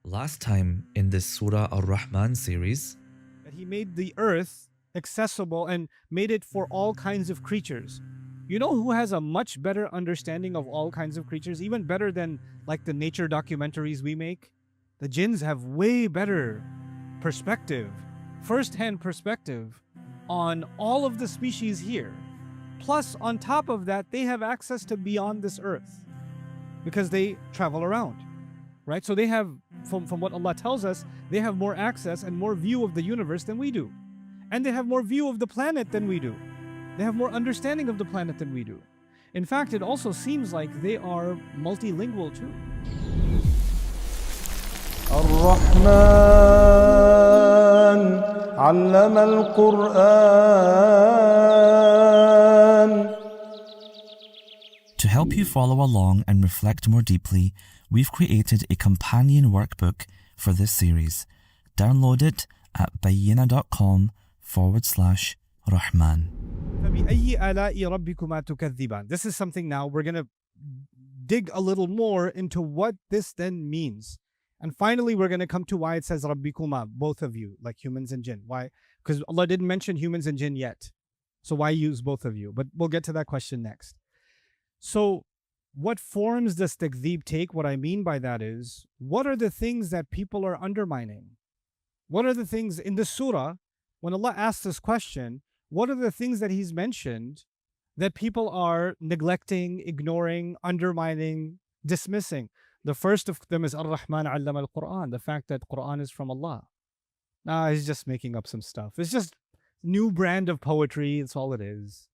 Last time in this Surah Ar-Rahman series, that he made the earth accessible and made it for all kinds of creatures. You know who has a much better understanding of all kinds of creatures, even better than like the nature documentaries we make? The jinns have way better perspective, first-hand perspective on all of the species here. Plus, on top of that, they have access to beyond this earth because they travel around, right? So they have, from what Allah tells us, they have more access and more view of the universe than we do. And they have more view of the planet than we do. They have more understanding of the planet than we do. In fact, it also seems like they are multilingual too. الرحمن علم القرآن. To help you follow along and reflect more deeply, we've created a companion workbook for this series. Download it at bayyina.com/Rahman. فَبِأَيِّ آلَاءِ رَبِّكُمَا تُكَذِّبَانِ. This is something now we're going to dig a little more into what this then means. And finally, we're going to come to why it says Rabbikuma, both of you, like humans and jinn. Why? Because Allah didn't mention humans and jinn yet. So why use both of you? But we'll get to that question next. So what forms does takdhib take? What I mean by that is, what are the things that people are undermining? What are the things in the surah, when Allah asks this question, what are the things that He's mentioned that people are neglecting, ignoring, undermining, dismissing? The first of them is Ar-Rahman allama al-Quran, the fact that Quran is from Allah. Nah, he's just making up some stuff. It's just new brand of poetry. That's all it is.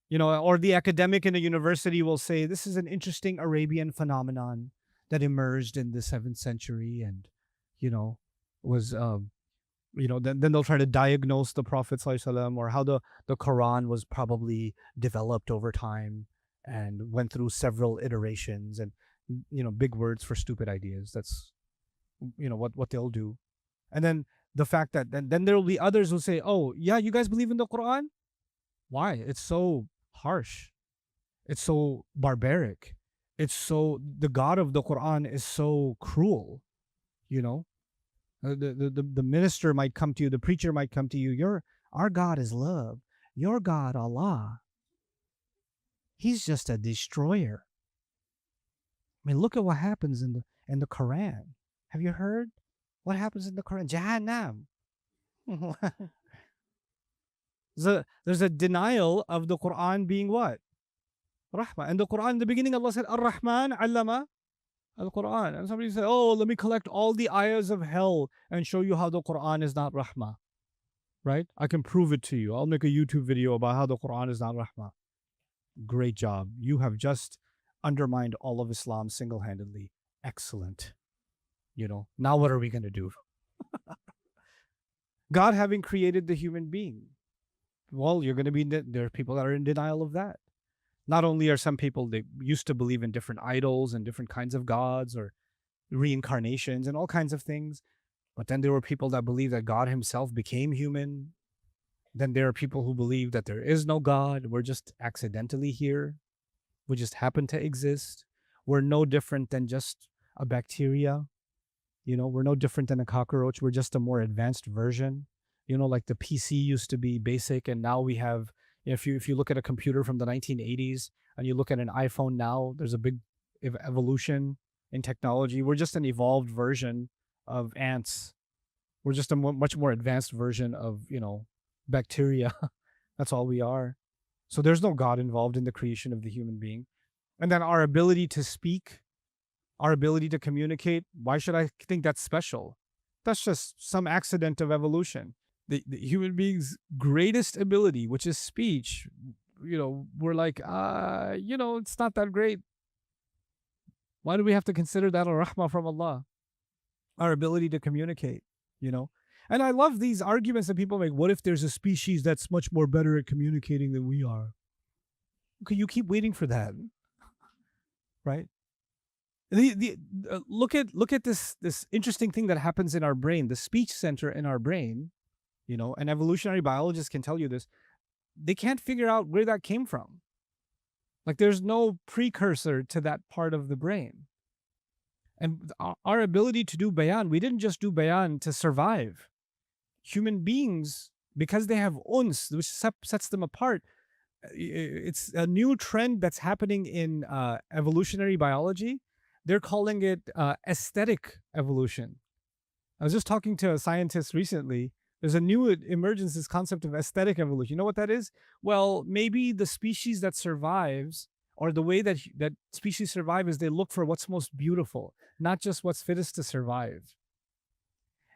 You know, or the academic in a university will say, this is an interesting Arabian phenomenon that emerged in the 7th century and, was, then they'll try to diagnose the Prophet ﷺ or how the Quran was probably developed over time and went through several iterations and, big words for stupid ideas. That's, what they'll do. And then the fact that then there will be others who say, oh, yeah, you guys believe in the Quran? Why? It's so harsh. It's so barbaric. The God of the Quran is so cruel, The minister might come to you, the preacher might come to you, our God is love. Your God, Allah, He's just a destroyer. I mean, look at what happens in the Quran. Have you heard what happens in the Quran? Jahannam. There's a denial of the Quran being what? Rahmah. And the Quran, in the beginning, Allah said, Ar-Rahman allama al-Quran. And somebody said, oh, let me collect all the ayahs of hell and show you how the Quran is not Rahmah. Right? I can prove it to you. I'll make a YouTube video about how the Quran is not Rahmah. Great job. You have just undermined all of Islam single-handedly. Excellent. Now what are we going to do? God having created the human being. Well, you're going to be, there are people that are in denial of that. Not only are some people, they used to believe in different idols and different kinds of gods or reincarnations and all kinds of things. But then there were people that believe that God himself became human. Then there are people who believe that there is no God. We're just accidentally here. We just happen to exist. We're no different than just a bacteria. We're no different than a cockroach. We're just a more advanced version. Like the PC used to be basic, and now we have, if you look at a computer from the 1980s and you look at an iPhone now, there's a big evolution in technology. We're just an evolved version of ants. We're just a much more advanced version of, bacteria. That's all we are. So there's no God involved in the creation of the human being. And then our ability to speak, our ability to communicate, why should I think that's special? That's just some accident of evolution. The human being's greatest ability, which is speech, we're like, it's not that great. Why do we have to consider that a rahmah from Allah? Our ability to communicate, And I love these arguments that people make. What if there's a species that's much more better at communicating than we are? Okay, you keep waiting for that, right? Look at this interesting thing that happens in our brain, the speech center in our brain. An evolutionary biologist can tell you this. They can't figure out where that came from. Like there's no precursor to that part of the brain. And our ability to do bayan, we didn't just do bayan to survive. Human beings, because they have uns, which sets them apart, it's a new trend that's happening in evolutionary biology. They're calling it aesthetic evolution. I was just talking to a scientist recently. There's a new emergence, this concept of aesthetic evolution. You know what that is? Well, maybe the species that survives, or the way that species survive, is they look for what's most beautiful, not just what's fittest to survive.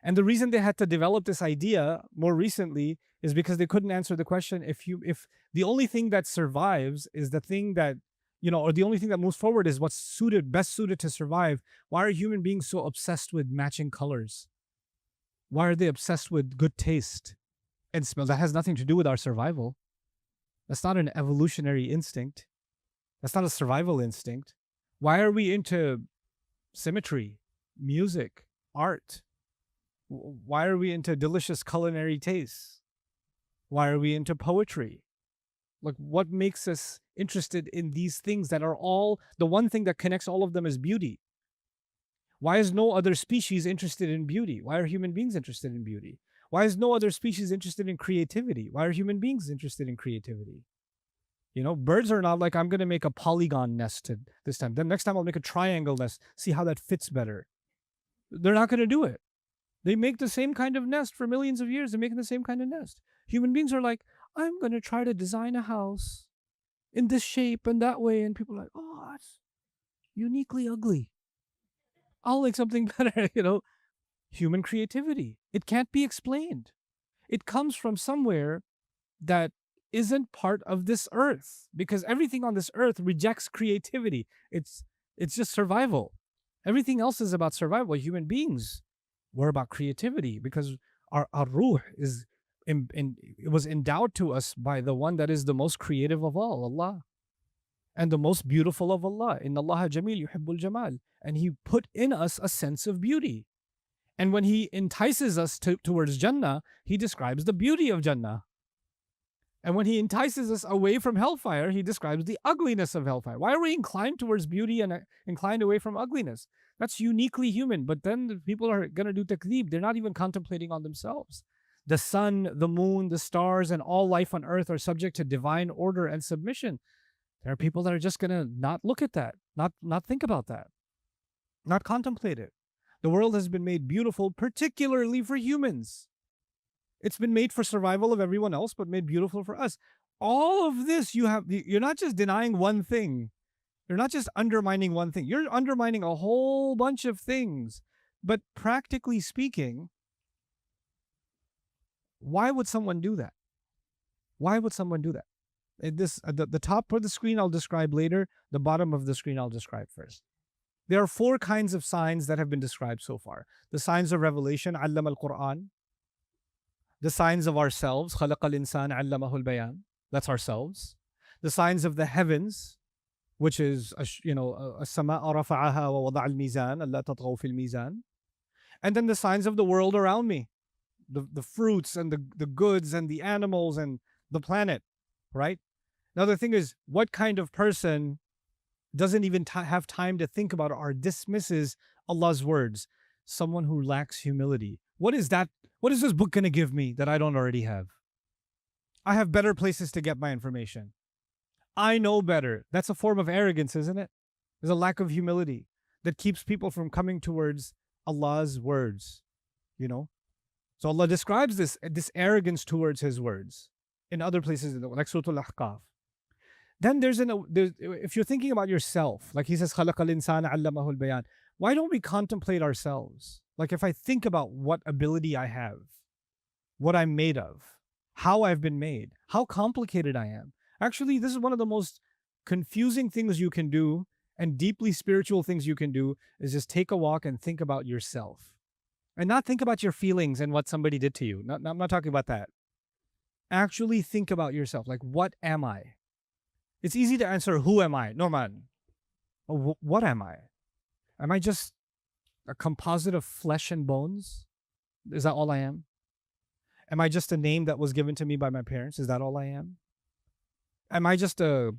And the reason they had to develop this idea more recently is because they couldn't answer the question, if the only thing that survives is the thing that, or the only thing that moves forward is what's best suited to survive, why are human beings so obsessed with matching colors? Why are they obsessed with good taste and smell? That has nothing to do with our survival. That's not an evolutionary instinct. That's not a survival instinct. Why are we into symmetry, music, art? Why are we into delicious culinary tastes? Why are we into poetry? Like, what makes us interested in these things that are all, the one thing that connects all of them is beauty? Why is no other species interested in beauty? Why are human beings interested in beauty? Why is no other species interested in creativity? Why are human beings interested in creativity? Birds are not like, I'm going to make a polygon nest this time. Then next time I'll make a triangle nest, see how that fits better. They're not going to do it. They make the same kind of nest for millions of years. They're making the same kind of nest. Human beings are like, I'm going to try to design a house in this shape and that way. And people are like, oh, that's uniquely ugly. I'll make something better, Human creativity. It can't be explained. It comes from somewhere that isn't part of this earth, because everything on this earth rejects creativity. It's just survival. Everything else is about survival. Human beings, we're about creativity, because our ruh it was endowed to us by the one that is the most creative of all, Allah, and the most beautiful of Allah. Inna Allah jameel yuhibbul jamal. And He put in us a sense of beauty. And when He entices us towards Jannah, He describes the beauty of Jannah. And when He entices us away from hellfire, He describes the ugliness of hellfire. Why are we inclined towards beauty and inclined away from ugliness? That's uniquely human. But then the people are going to do takdeeb. They're not even contemplating on themselves. The sun, the moon, the stars, and all life on earth are subject to divine order and submission. There are people that are just going to not look at that, not think about that, not contemplate it. The world has been made beautiful particularly for humans. It's been made for survival of everyone else, but made beautiful for us. All of this, you're not just denying one thing. You're not just undermining one thing. You're undermining a whole bunch of things. But practically speaking, why would someone do that? Why would someone do that? The top of the screen I'll describe later. The bottom of the screen I'll describe first. There are 4 kinds of signs that have been described so far. The signs of revelation, allama al-Quran. The signs of ourselves, khalaqa al-insan allamahu al-bayan. That's ourselves. The signs of the heavens, which is, as-sama'a rafa'aha wa wada'a al-mizan, alla tatghaw fil mizan. And then the signs of the world around me, the fruits and the goods and the animals and the planet, right? Now the thing is, what kind of person doesn't even have time to think about or dismisses Allah's words? Someone who lacks humility. What is that? What is this book going to give me that I don't already have? I have better places to get my information. I know better. That's a form of arrogance, isn't it? There's a lack of humility that keeps people from coming towards Allah's words, So Allah describes this arrogance towards His words in other places, like Surah Al-Ahqaf. Then if you're thinking about yourself, like He says, خَلَقَ الْإِنسَانَ عَلَّمَهُ الْبَيَانَ. Why don't we contemplate ourselves? Like, if I think about what ability I have, what I'm made of, how I've been made, how complicated I am. Actually, this is one of the most confusing things you can do and deeply spiritual things you can do, is just take a walk and think about yourself. And not think about your feelings and what somebody did to you. I'm not talking about that. Actually think about yourself. Like, what am I? It's easy to answer, who am I? Nouman. What am I? Am I just a composite of flesh and bones? Is that all I am? Am I just a name that was given to me by my parents? Is that all I am? Am I just a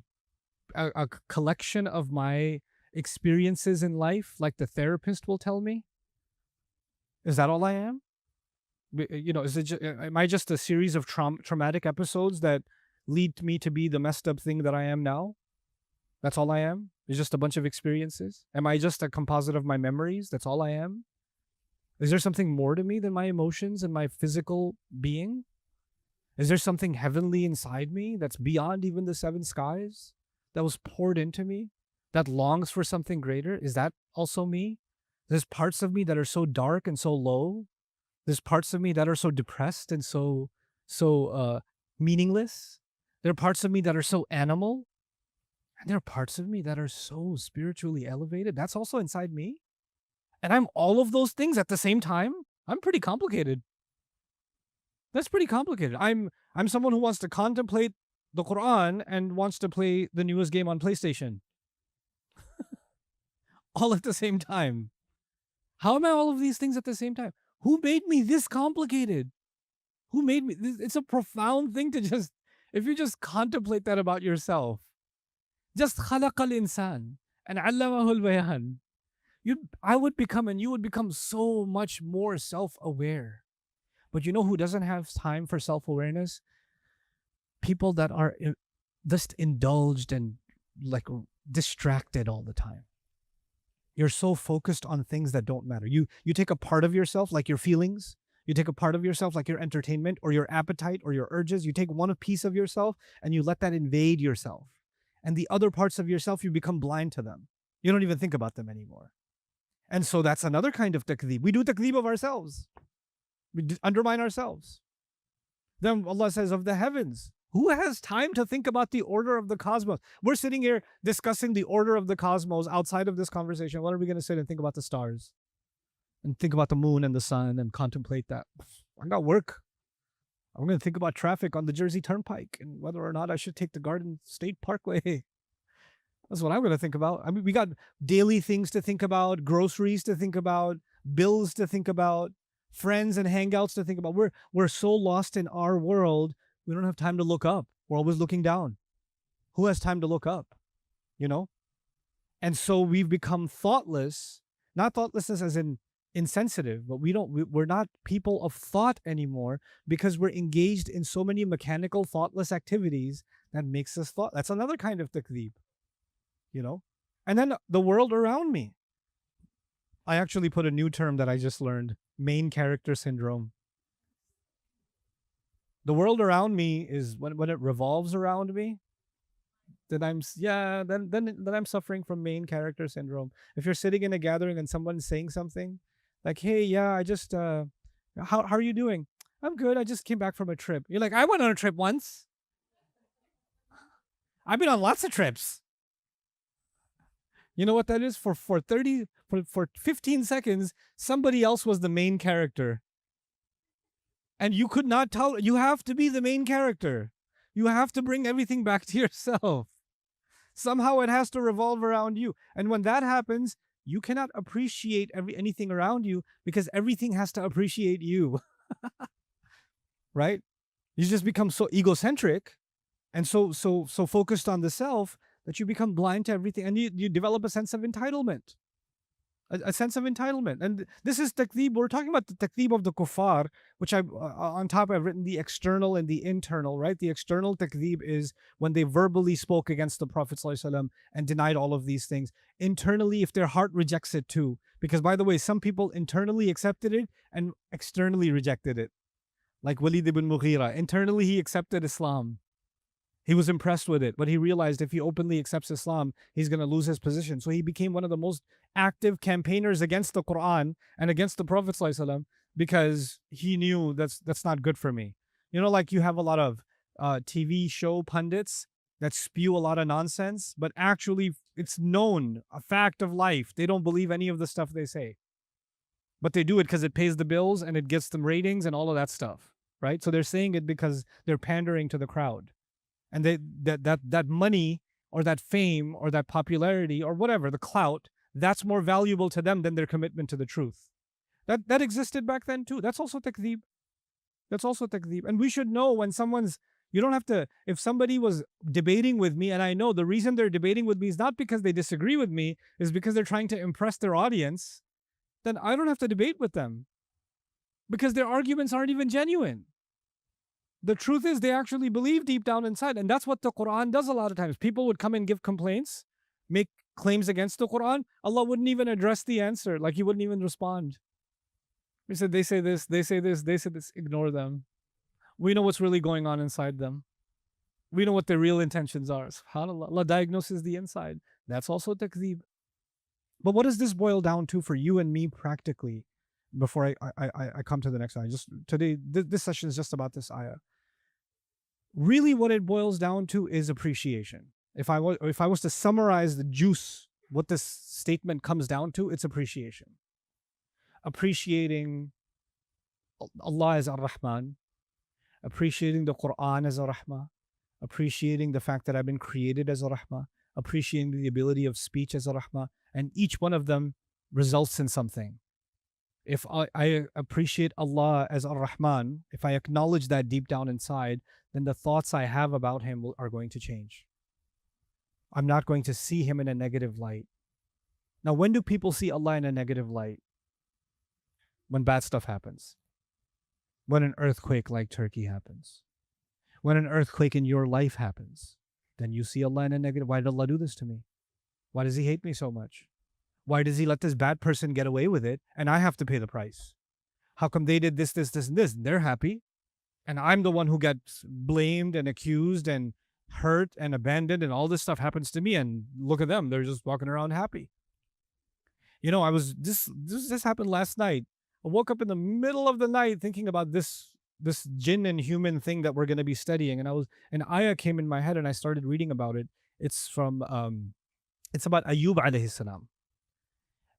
collection of my experiences in life, like the therapist will tell me? Is that all I am? Is it am I just a series of traumatic episodes that lead me to be the messed up thing that I am now? That's all I am? It's just a bunch of experiences? Am I just a composite of my memories? That's all I am? Is there something more to me than my emotions and my physical being? Is there something heavenly inside me that's beyond even the seven skies that was poured into me, that longs for something greater? Is that also me? There's parts of me that are so dark and so low. There's parts of me that are so depressed and so meaningless. There are parts of me that are so animal. And there are parts of me that are so spiritually elevated. That's also inside me. And I'm all of those things at the same time. I'm pretty complicated. That's pretty complicated. I'm someone who wants to contemplate the Quran and wants to play the newest game on PlayStation. All at the same time. How am I all of these things at the same time? Who made me this complicated? Who made me this? It's a profound thing to just, if you just contemplate that about yourself. Just khalaqal insan and allamahul bayan. I would become and you would become so much more self-aware. But you know who doesn't have time for self-awareness? People that are just indulged and like distracted all the time. You're so focused on things that don't matter. You take a part of yourself, like your feelings. You take a part of yourself, like your entertainment or your appetite or your urges. You take one piece of yourself and you let that invade yourself. And the other parts of yourself, you become blind to them. You don't even think about them anymore. And so that's another kind of takdeeb. We do takdeeb of ourselves. We undermine ourselves. Then Allah says of the heavens, who has time to think about the order of the cosmos? We're sitting here discussing the order of the cosmos outside of this conversation. What are we going to sit and think about the stars? And think about the moon and the sun and contemplate that? I got work. I'm going to think about traffic on the Jersey Turnpike and whether or not I should take the Garden State Parkway. That's what I'm going to think about. I mean, we got daily things to think about, groceries to think about, bills to think about, friends and hangouts to think about. We're so lost in our world, we don't have time to look up. We're always looking down. Who has time to look up? And so we've become thoughtless, not thoughtlessness as in insensitive, but we're not people of thought anymore because we're engaged in so many mechanical, thoughtless activities that makes us thought. That's another kind of takdeeb, And then the world around me. I actually put a new term that I just learned, main character syndrome. The world around me is when it revolves around me, then I'm suffering from main character syndrome. If you're sitting in a gathering and someone's saying something like, "Hey, yeah, I just how are you doing?" "I'm good. I just came back from a trip." You're like, "I went on a trip once. I've been on lots of trips." You know what that is? For 15 seconds, somebody else was the main character. And you could not tell. You have to be the main character. You have to bring everything back to yourself. Somehow it has to revolve around you. And when that happens, you cannot appreciate anything around you because everything has to appreciate you. Right? You just become so egocentric and so focused on the self that you become blind to everything, and you develop a sense of entitlement. A sense of entitlement. And this is takdeeb. We're talking about the takdeeb of the kuffar, which on top I've written the external and the internal, right? The external takdeeb is when they verbally spoke against the Prophet ﷺ and denied all of these things. Internally, if their heart rejects it too. Because by the way, some people internally accepted it and externally rejected it. Like Walid ibn Mughira. Internally, he accepted Islam. He was impressed with it, but he realized if he openly accepts Islam, he's going to lose his position. So he became one of the most active campaigners against the Quran and against the Prophet ﷺ because he knew that's not good for me. Like you have a lot of TV show pundits that spew a lot of nonsense, but actually it's known, a fact of life. They don't believe any of the stuff they say. But they do it because it pays the bills and it gets them ratings and all of that stuff, right? So they're saying it because they're pandering to the crowd. And that money or that fame or that popularity or whatever, the clout, that's more valuable to them than their commitment to the truth. That existed back then too. That's also takdeeb. And we should know when someone's You don't have to, if somebody was debating with me and I know the reason they're debating with me is not because they disagree with me, is because they're trying to impress their audience, then I don't have to debate with them because their arguments aren't even genuine. The truth is they actually believe deep down inside. And that's what the Quran does a lot of times. People would come and give complaints, make claims against the Quran. Allah wouldn't even address the answer. Like He wouldn't even respond. He said, they say this, they say this, they say this. Ignore them. We know what's really going on inside them. We know what their real intentions are. SubhanAllah. Allah diagnoses the inside. That's also takzeeb. But what does this boil down to for you and me practically? Before I come to the next ayah. Just today, this session is just about this ayah. Really what it boils down to is appreciation. If I was to summarize the juice, what this statement comes down to, it's appreciation. Appreciating Allah as Ar-Rahman, appreciating the Quran as Ar-Rahman, appreciating the fact that I've been created as Ar-Rahman, appreciating the ability of speech as Ar-Rahman, and each one of them results in something. If I appreciate Allah as Ar-Rahman, if I acknowledge that deep down inside, then the thoughts I have about Him are going to change. I'm not going to see Him in a negative light. Now, when do people see Allah in a negative light? When bad stuff happens. When an earthquake like Turkey happens. When an earthquake in your life happens, then you see Allah in a negative. Why did Allah do this to me? Why does He hate me so much? Why does He let this bad person get away with it and I have to pay the price? How come they did this, this, this, and this? They're happy. And I'm the one who gets blamed and accused and hurt and abandoned, and all this stuff happens to me, and look at them. They're just walking around happy. You know, this happened last night. I woke up in the middle of the night thinking about this jinn and human thing that we're going to be studying. And an ayah came in my head and I started reading about it. It's from, it's about Ayyub alayhi salam.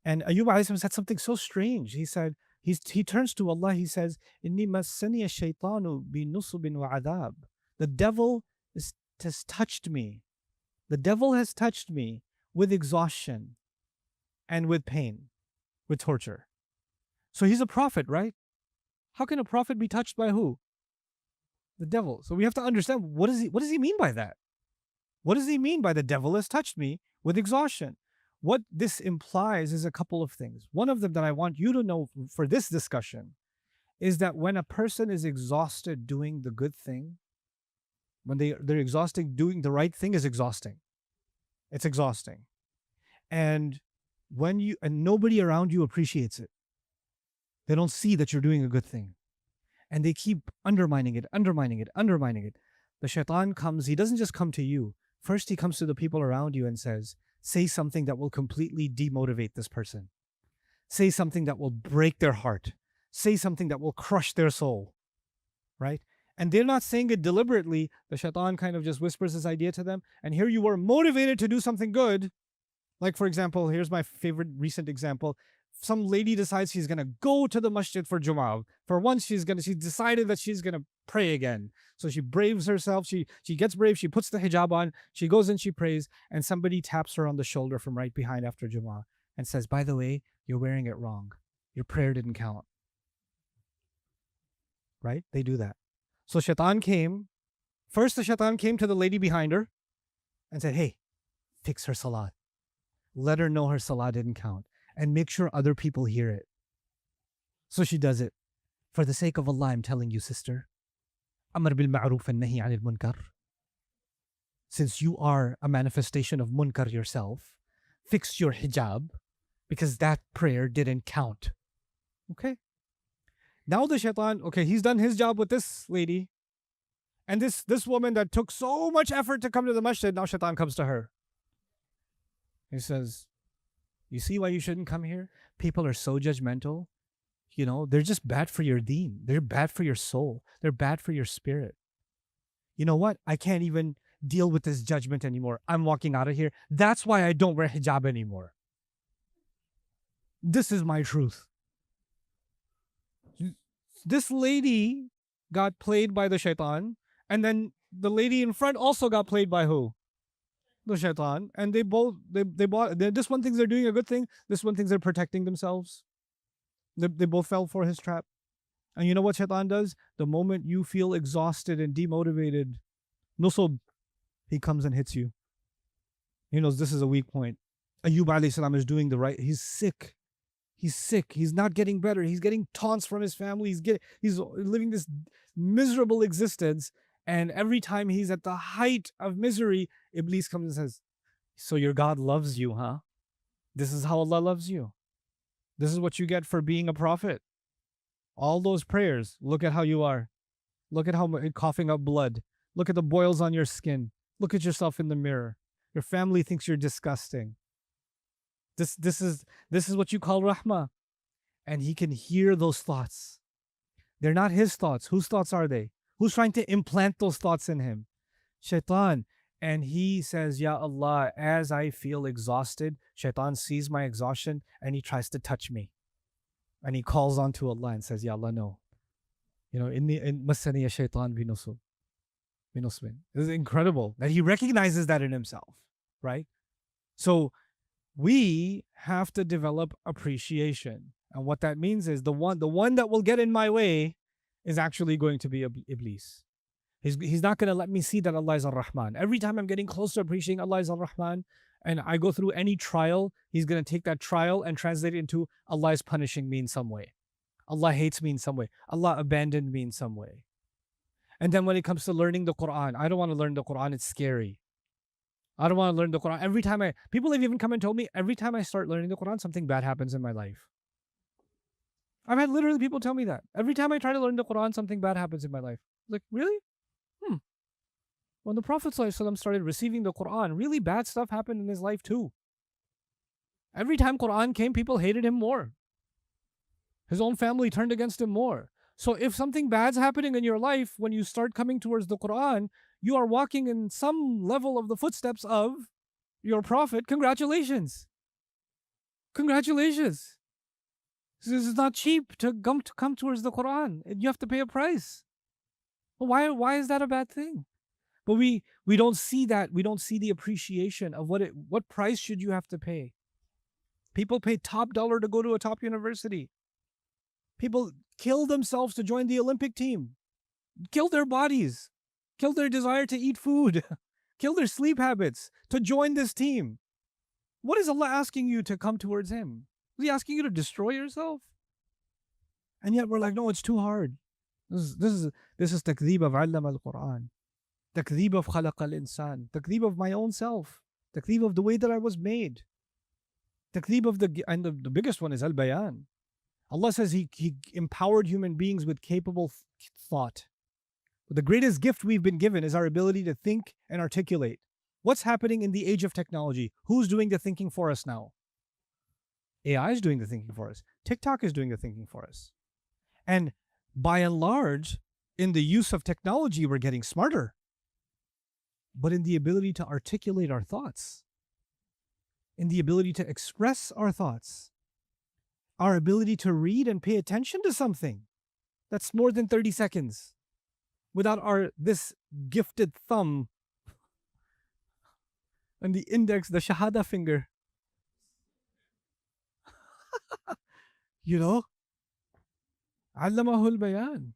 And Ayyub alayhi salam said something so strange. He said, he turns to Allah, he says, Inni massani ash-shaytanu bi nusubin wa adab. The devil has touched me. The devil has touched me with exhaustion and with pain, with torture. So he's a prophet, right? How can a prophet be touched by who? The devil. So we have to understand, what does he mean by that? What does he mean by the devil has touched me with exhaustion? What this implies is a couple of things. One of them that I want you to know for this discussion is that when a person is exhausted doing the good thing, when they're exhausted doing the right thing is exhausting. It's exhausting. And nobody around you appreciates it. They don't see that you're doing a good thing. And they keep undermining it. The shaitan comes, he doesn't just come to you. First, he comes to the people around you and says, say something that will completely demotivate this person. Say something that will break their heart. Say something that will crush their soul. Right? And they're not saying it deliberately. The shaitan kind of just whispers this idea to them. And here you were motivated to do something good. Like, for example, here's my favorite recent example. Some lady decides she's going to go to the masjid for Jum'ah. For once, she decided that she's going to pray again. So she braves herself. She gets brave. She puts the hijab on. She goes and she prays. And somebody taps her on the shoulder from right behind after Jum'ah and says, by the way, you're wearing it wrong. Your prayer didn't count. Right? They do that. So shaitan came. First, the shaitan came to the lady behind her and said, hey, fix her salat. Let her know her salah didn't count. And make sure other people hear it. So she does it. For the sake of Allah, I'm telling you, sister. Amr bil ma'roof and nahi anil munkar. Since you are a manifestation of munkar yourself, fix your hijab because that prayer didn't count. Okay? Now the shaitan, okay, he's done his job with this lady. And this woman that took so much effort to come to the masjid, now shaitan comes to her. He says, you see why you shouldn't come here? People are so judgmental. You know, they're just bad for your deen. They're bad for your soul. They're bad for your spirit. You know what? I can't even deal with this judgment anymore. I'm walking out of here. That's why I don't wear hijab anymore. This is my truth. This lady got played by the shaitan, and then the lady in front also got played by who? The shaitan. And they bought, this one thinks they're doing a good thing, this one thinks they're protecting themselves. They both fell for his trap. And you know what shaitan does? The moment you feel exhausted and demotivated, Nusub, he comes and hits you. He knows this is a weak point. Ayyub alayhi salam is doing the right. He's sick. He's sick. He's not getting better. He's getting taunts from his family. He's living this miserable existence. And every time he's at the height of misery, Iblis comes and says, so your God loves you, huh? This is how Allah loves you. This is what you get for being a prophet. All those prayers, look at how you are. Look at how coughing up blood. Look at the boils on your skin. Look at yourself in the mirror. Your family thinks you're disgusting. This is what you call rahmah. And he can hear those thoughts. They're not his thoughts. Whose thoughts are they? Who's trying to implant those thoughts in him? Shaitan. And he says, Ya Allah, as I feel exhausted, Shaitan sees my exhaustion and he tries to touch me. And he calls on to Allah and says, Ya Allah, no. You know, in Masaniya Shaitan binusub. This is incredible that he recognizes that in himself, right? So we have to develop appreciation. And what that means is the one that will get in my way is actually going to be Iblis. He's not going to let me see that Allah is Ar-Rahman. Every time I'm getting close to appreciating Allah is Ar-Rahman and I go through any trial, he's going to take that trial and translate it into Allah is punishing me in some way. Allah hates me in some way. Allah abandoned me in some way. And then when it comes to learning the Quran, I don't want to learn the Quran. It's scary. I don't want to learn the Quran. Every time people have even come and told me, every time I start learning the Quran, something bad happens in my life. I've had literally people tell me that. Every time I try to learn the Quran, something bad happens in my life. Like, really? When the Prophet ﷺ started receiving the Quran, really bad stuff happened in his life too. Every time Quran came, people hated him more. His own family turned against him more. So if something bad's happening in your life, when you start coming towards the Quran, you are walking in some level of the footsteps of your Prophet. Congratulations. Congratulations. This is not cheap to come towards the Quran. You have to pay a price. Well, why is that a bad thing? But we don't see that. We don't see the appreciation of what price should you have to pay. People pay top dollar to go to a top university. People kill themselves to join the Olympic team. Kill their bodies. Kill their desire to eat food. Kill their sleep habits to join this team. What is Allah asking you to come towards Him? Is He asking you to destroy yourself? And yet we're like, no, it's too hard. This is takdeeb of allam al-Quran. Takdeeb of khalaq al-insan. Takdeeb of my own self. Takdeeb of the way that I was made. Takdeeb of the biggest one is al-bayan. Allah says He empowered human beings with capable thought. But the greatest gift we've been given is our ability to think and articulate. What's happening in the age of technology? Who's doing the thinking for us now? AI is doing the thinking for us. TikTok is doing the thinking for us. And by and large, in the use of technology, we're getting smarter. But in the ability to articulate our thoughts, in the ability to express our thoughts, our ability to read and pay attention to something that's more than 30 seconds without this gifted thumb and the index, the shahada finger. You know? Allamahul bayan.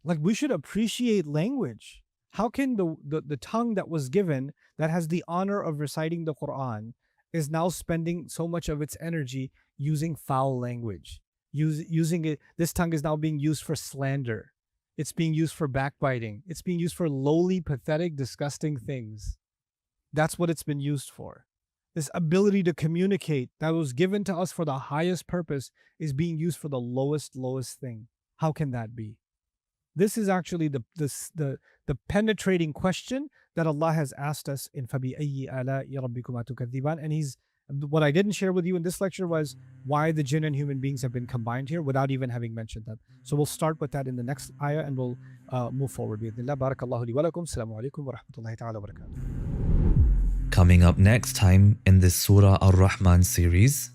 Like, we should appreciate language. How can the tongue that was given, that has the honor of reciting the Quran, is now spending so much of its energy using foul language? Using it, this tongue is now being used for slander. It's being used for backbiting. It's being used for lowly, pathetic, disgusting things. That's what it's been used for. This ability to communicate that was given to us for the highest purpose is being used for the lowest thing. How can that be? This is actually the penetrating question that Allah has asked us in فَبِأَيِّ آلَاءِ رَبِّكُمَا تُكَذِّبَانِ. And what I didn't share with you in this lecture was why the jinn and human beings have been combined here without even having mentioned that. So we'll start with that in the next ayah and we'll move forward. بِإِذْنِ اللَّهِ بَارَكَ اللَّهُ لِي وَلَكُمْ السَّلَامُ عَلَيْكُمْ وَرَحْمَةُ اللَّهِ تَعَالَى وَبَرَكَاتُهُ. Coming up next time in this Surah Ar-Rahman series.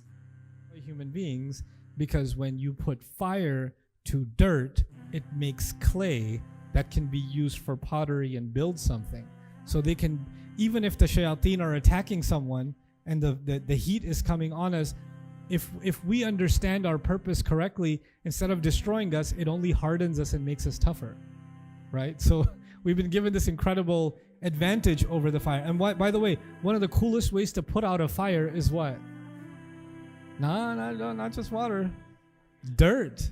Human beings, because when you put fire to dirt, it makes clay that can be used for pottery and build something. So they can, even if the shayateen are attacking someone and the heat is coming on us, if we understand our purpose correctly, instead of destroying us, it only hardens us and makes us tougher, right? So We've been given this incredible advantage over the fire. And by the way, one of the coolest ways to put out a fire is what? No, not just water. Dirt.